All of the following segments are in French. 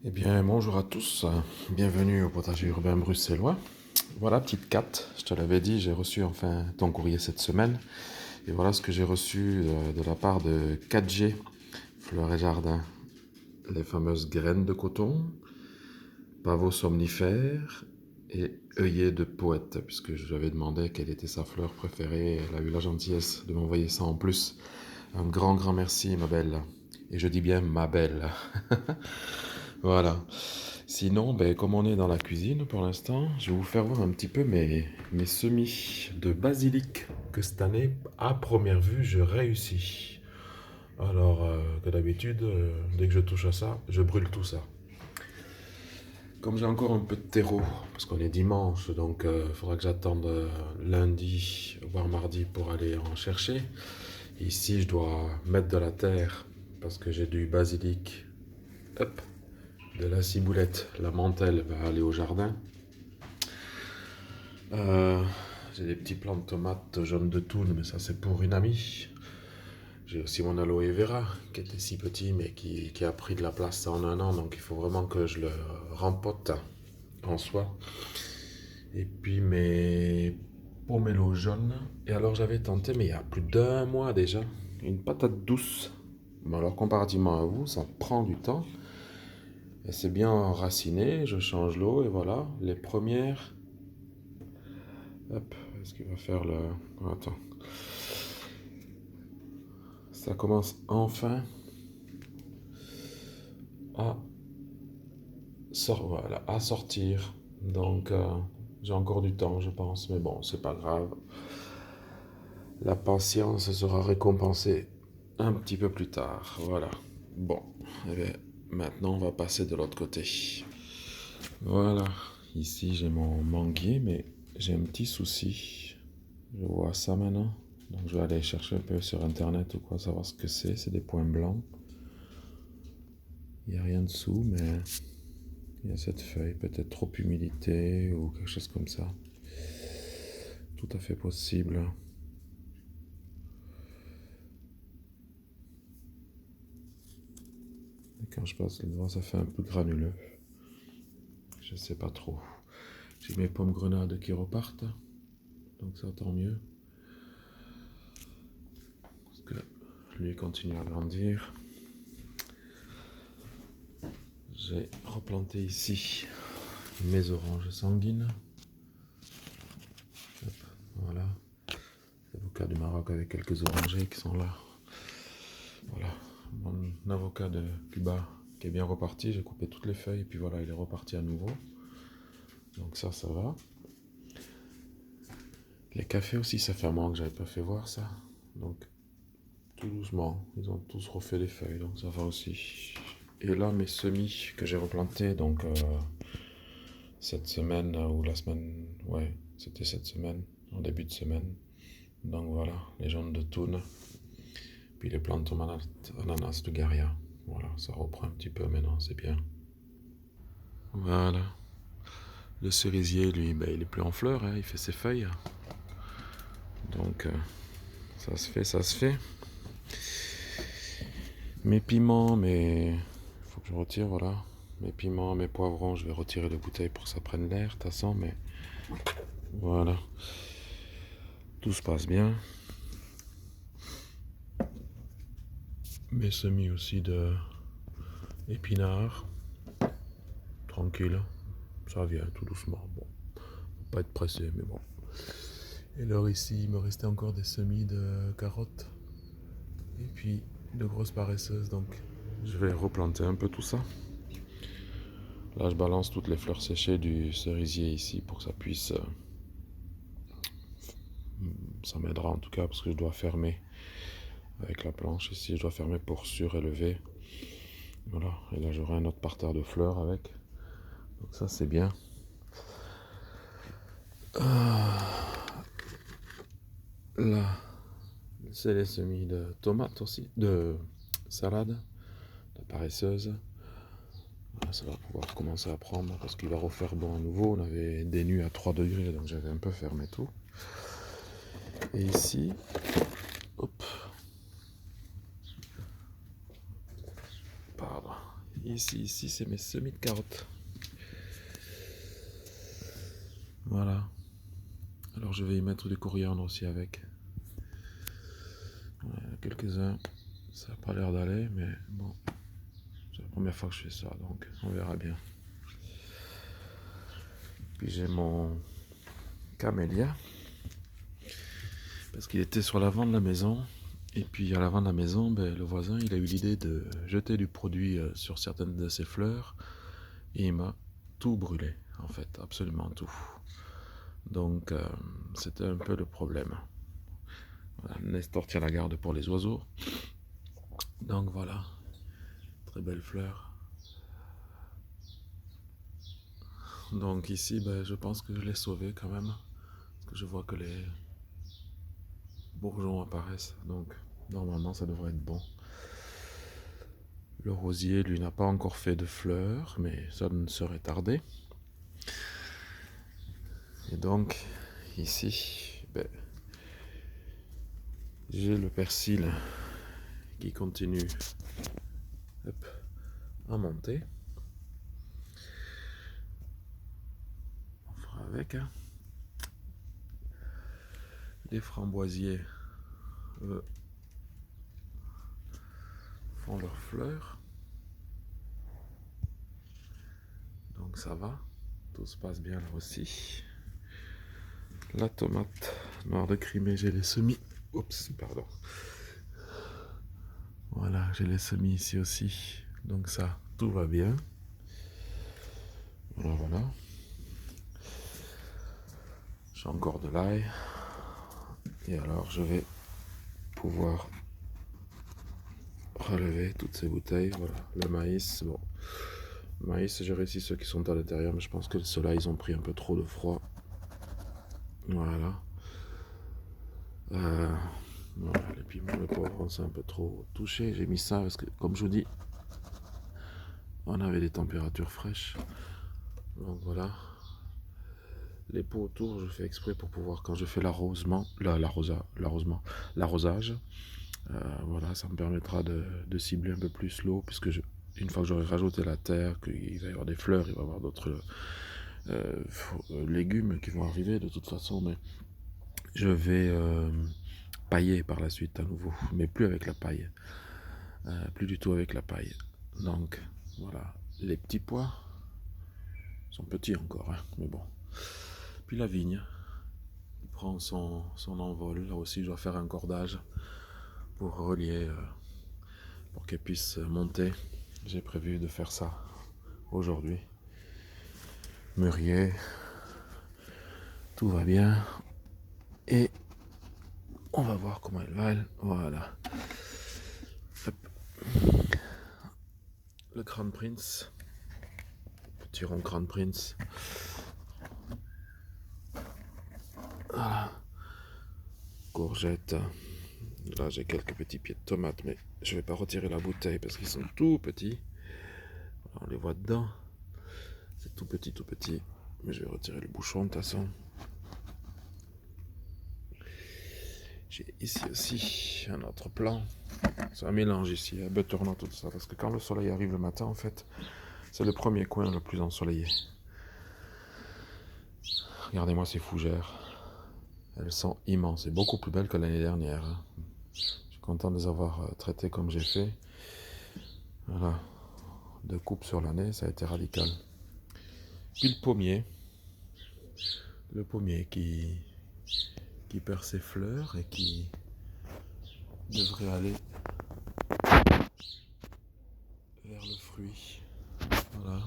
Eh bien, bonjour à tous, bienvenue au potager urbain bruxellois. Voilà, petite Kat, je te l'avais dit, j'ai reçu enfin ton courrier cette semaine. Et voilà ce que j'ai reçu de la part de 4G Fleurs et Jardins. Les fameuses graines de coton, pavots somnifères et œillets de poète, puisque je lui avais demandé quelle était sa fleur préférée. Elle a eu la gentillesse de m'envoyer ça en plus. Un grand merci, ma belle. Et je dis bien ma belle. Voilà. Sinon, ben, comme on est dans la cuisine pour l'instant, je vais vous faire voir un petit peu mes semis de basilic que cette année, à première vue, je réussis. Alors que d'habitude, dès que je touche à ça, je brûle tout ça. Comme j'ai encore un peu de terreau, parce qu'on est dimanche, donc il faudra que j'attende lundi, voire mardi pour aller en chercher. Ici, je dois mettre de la terre, parce que j'ai du basilic. Hop, de la ciboulette, la mentelle va aller au jardin. Euh, j'ai des petits plants de tomates jaunes de Toul, mais ça c'est pour une amie. J'ai aussi mon aloe vera qui était si petit mais qui a pris de la place en un an, donc il faut vraiment que je le rempote en soi. Et puis mes pomelos jaunes. Et alors j'avais tenté, mais il y a plus d'un mois déjà, une patate douce. Mais alors comparativement à vous, ça prend du temps. Et c'est bien enraciné, je change l'eau et voilà, les premières. Hop, est-ce qu'il va faire le... Attends. Ça commence enfin à, voilà, à sortir. Donc, j'ai encore du temps, je pense. Mais bon, c'est pas grave. La patience sera récompensée un petit peu plus tard. Voilà. Bon, eh bien, maintenant, on va passer de l'autre côté. Voilà. Ici, j'ai mon manguier, mais j'ai un petit souci. Je vois ça maintenant. Donc, je vais aller chercher un peu sur internet ou quoi, savoir ce que c'est. C'est des points blancs. Il n'y a rien dessous, mais il y a cette feuille, peut-être trop humidité ou quelque chose comme ça. Tout à fait possible. Et quand je passe le doigt, ça fait un peu granuleux. Je sais pas trop. J'ai mes pommes grenades qui repartent, donc ça tant mieux. Parce que lui continue à grandir. J'ai replanté ici mes oranges sanguines. Hop, voilà. L'avocat du Maroc avec quelques orangers qui sont là. Voilà. Mon avocat de Cuba qui est bien reparti. J'ai coupé toutes les feuilles et puis voilà, il est reparti à nouveau. Donc ça va. Les cafés aussi, ça fait un moment que j'avais pas fait voir ça. Donc tout doucement, ils ont tous refait les feuilles, donc ça va aussi. Et là, mes semis que j'ai replantés, donc cette semaine ou la semaine, ouais, c'était cette semaine, en début de semaine. Donc voilà, les jaunes de Toune, puis les plantes ananas de Garia. Voilà, ça reprend un petit peu maintenant, c'est bien. Voilà. Le cerisier, lui, ben, il est plus en fleurs, hein, il fait ses feuilles. Donc ça se fait, ça se fait. Mes piments, il faut que je retire, voilà. Mes piments, mes poivrons, je vais retirer les bouteilles pour que ça prenne l'air, de toute façon, mais voilà. Tout se passe bien. Mes semis aussi de épinards. Tranquille. Ça vient tout doucement. Bon, faut pas être pressé, mais bon. Et alors ici, il me restait encore des semis de carottes. Et puis de grosses paresseuses, donc je vais replanter un peu tout ça. Là, je balance toutes les fleurs séchées du cerisier ici pour que ça puisse... ça m'aidera en tout cas parce que je dois fermer avec la planche ici. Je dois fermer pour surélever. Voilà, et là j'aurai un autre parterre de fleurs avec. Donc ça c'est bien. Là, c'est les semis de tomates aussi, de salade, de paresseuse. Là, ça va pouvoir commencer à prendre parce qu'il va refaire bon à nouveau. On avait des nuits à 3 degrés, donc j'avais un peu fermé tout. Et ici, hop, pardon, Ici c'est mes semis de carottes. Voilà. Alors je vais y mettre du coriandre aussi avec. Voilà, quelques-uns, ça n'a pas l'air d'aller, mais bon, c'est la première fois que je fais ça, donc on verra bien. Puis j'ai mon camélia, parce qu'il était sur l'avant de la maison. Et puis à l'avant de la maison, le voisin il a eu l'idée de jeter du produit sur certaines de ses fleurs. Et il m'a tout brûlé, en fait, absolument tout. Donc c'était un peu le problème. Voilà, Nestor tient la garde pour les oiseaux. Donc voilà, très belle fleur. Donc ici, je pense que je l'ai sauvé quand même. Parce que je vois que les bourgeons apparaissent. Donc normalement ça devrait être bon. Le rosier, lui, n'a pas encore fait de fleurs, mais ça ne serait tardé. Et donc, ici, j'ai le persil qui continue à monter. On fera avec. Les framboisiers font leurs fleurs. Donc ça va. Tout se passe bien là aussi. La tomate noire de Crimée, j'ai les semis. Oups, pardon. Voilà, j'ai les semis ici aussi. Donc ça, tout va bien. Voilà. J'ai encore de l'ail. Et alors, je vais pouvoir relever toutes ces bouteilles. Voilà, le maïs. Bon, le maïs, j'ai réussi ceux qui sont à l'intérieur, mais je pense que ceux-là, ils ont pris un peu trop de froid. Voilà. Voilà, les piments, le poivron, c'est un peu trop touché. J'ai mis ça parce que, comme je vous dis, on avait des températures fraîches. Donc voilà. Les pots autour, je fais exprès pour pouvoir, quand je fais l'arrosage, voilà, ça me permettra de cibler un peu plus l'eau, puisque une fois que j'aurai rajouté la terre, qu'il va y avoir des fleurs, il va y avoir d'autres légumes qui vont arriver de toute façon, mais je vais pailler par la suite à nouveau, mais plus avec la paille, plus du tout avec la paille. Donc voilà, les petits pois sont petits encore, hein, mais bon. Puis la vigne, il prend son envol. Là aussi, je dois faire un cordage pour relier, pour qu'elle puisse monter. J'ai prévu de faire ça aujourd'hui. Mûrier, tout va bien. Et on va voir comment elle va. Voilà. Hop. Le Crown Prince. Petit rond Crown Prince. Voilà. Courgettes. Là, j'ai quelques petits pieds de tomates, mais je vais pas retirer la bouteille parce qu'ils sont tout petits. On les voit dedans. C'est tout petit. Mais je vais retirer le bouchon de toute façon. J'ai ici aussi un autre plan. C'est un mélange ici, un butternut, tout ça. Parce que quand le soleil arrive le matin, en fait, c'est le premier coin le plus ensoleillé. Regardez-moi ces fougères. Elles sont immenses et beaucoup plus belles que l'année dernière. Je suis content de les avoir traitées comme j'ai fait. Voilà. 2 coupes sur l'année, ça a été radical. Puis le pommier. Le pommier qui perd ses fleurs et qui devrait aller vers le fruit. Voilà.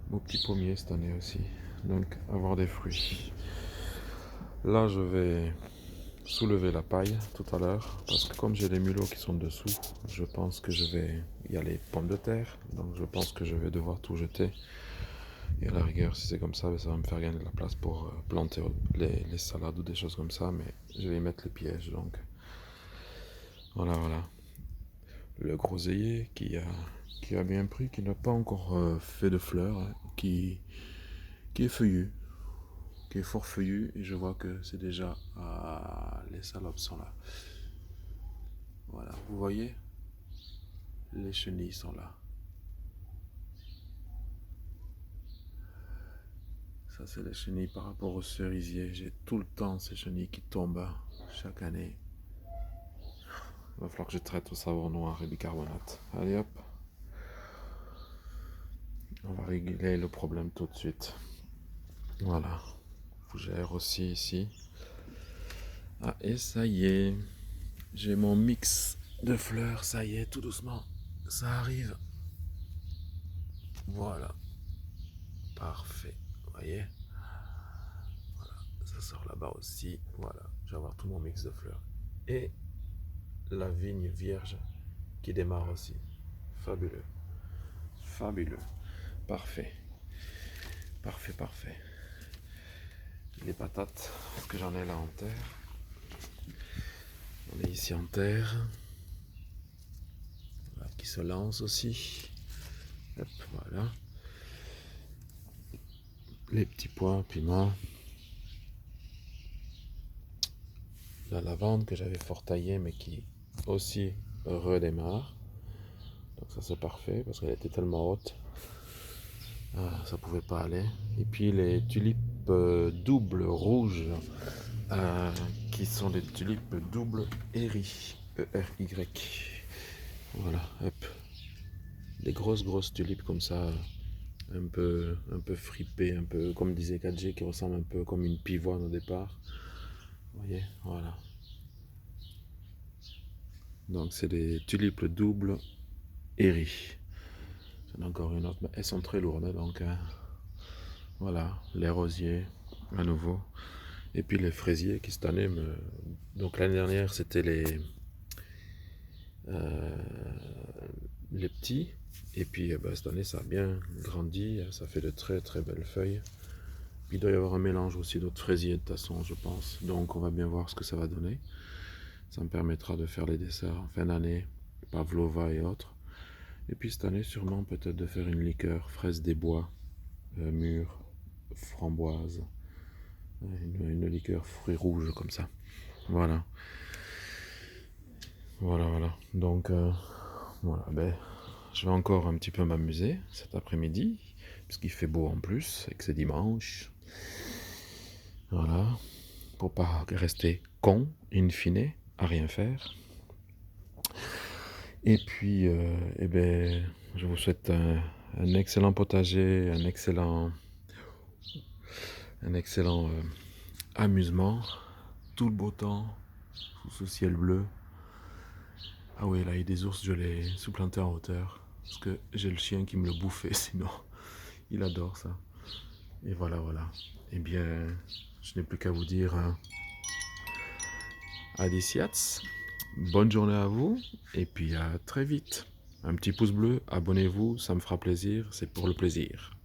Mon petit pommier cette année aussi. Donc avoir des fruits. Là je vais soulever la paille tout à l'heure parce que comme j'ai les mulots qui sont dessous, je pense que il y a les pommes de terre, donc je pense que je vais devoir tout jeter. Et à la rigueur, si c'est comme ça, ça va me faire gagner de la place pour planter les salades ou des choses comme ça, mais je vais y mettre les pièges. Donc voilà. Le groseillier qui a bien pris, qui n'a pas encore fait de fleurs, hein, qui est feuillu, qui est fort feuillu, et je vois que c'est déjà... Ah, les salopes sont là. Voilà, vous voyez? Les chenilles sont là. Ça, c'est les chenilles par rapport aux cerisiers. J'ai tout le temps ces chenilles qui tombent chaque année. Il va falloir que je traite au savon noir et bicarbonate. Allez hop. On va régler le problème tout de suite. Voilà. Fougère aussi ici. Ah, et ça y est. J'ai mon mix de fleurs. Ça y est, tout doucement. Ça arrive. Voilà. Parfait. Vous voyez? Voilà. Ça sort là-bas aussi. Voilà. Je vais avoir tout mon mix de fleurs. Et la vigne vierge qui démarre aussi. Fabuleux. Fabuleux. Parfait. Parfait, parfait. Les patates, parce que j'en ai là en terre. On est ici en terre. Voilà, qui se lance aussi. Hop, voilà. Les petits pois, piments. La lavande que j'avais fort taillée, mais qui aussi redémarre. Donc ça c'est parfait, parce qu'elle était tellement haute. Ah, ça pouvait pas aller. Et puis les tulipes doubles rouges, qui sont des tulipes doubles Eri, E-R-Y. Voilà, hop. Des grosses tulipes comme ça, un peu fripées, un peu comme disait 4G, qui ressemble un peu comme une pivoine au départ. Vous voyez, voilà. Donc c'est des tulipes doubles Eri. J'en ai encore une autre, mais elles sont très lourdes, donc voilà, les rosiers à nouveau. Et puis les fraisiers qui cette année Donc l'année dernière c'était les petits. Et puis cette année ça a bien grandi, ça fait de très belles feuilles. Puis il doit y avoir un mélange aussi d'autres fraisiers de toute façon, je pense. Donc on va bien voir ce que ça va donner. Ça me permettra de faire les desserts en fin d'année, pavlova et autres. Et puis cette année sûrement peut-être de faire une liqueur fraise des bois, mûre, framboise, une liqueur fruits rouges comme ça. Voilà. Voilà. Donc voilà, je vais encore un petit peu m'amuser cet après-midi, puisqu'il fait beau en plus et que c'est dimanche. Voilà. Pour pas rester con, in fine, à rien faire. Et puis, je vous souhaite un excellent potager, un excellent amusement, tout le beau temps, sous ce ciel bleu. Ah oui, là, il y a des ours, je les sous-plantés en hauteur, parce que j'ai le chien qui me le bouffait, sinon, il adore ça. Et voilà. Eh bien, je n'ai plus qu'à vous dire adiciats, bonne journée à vous, et puis à très vite. Un petit pouce bleu, abonnez-vous, ça me fera plaisir, c'est pour le plaisir.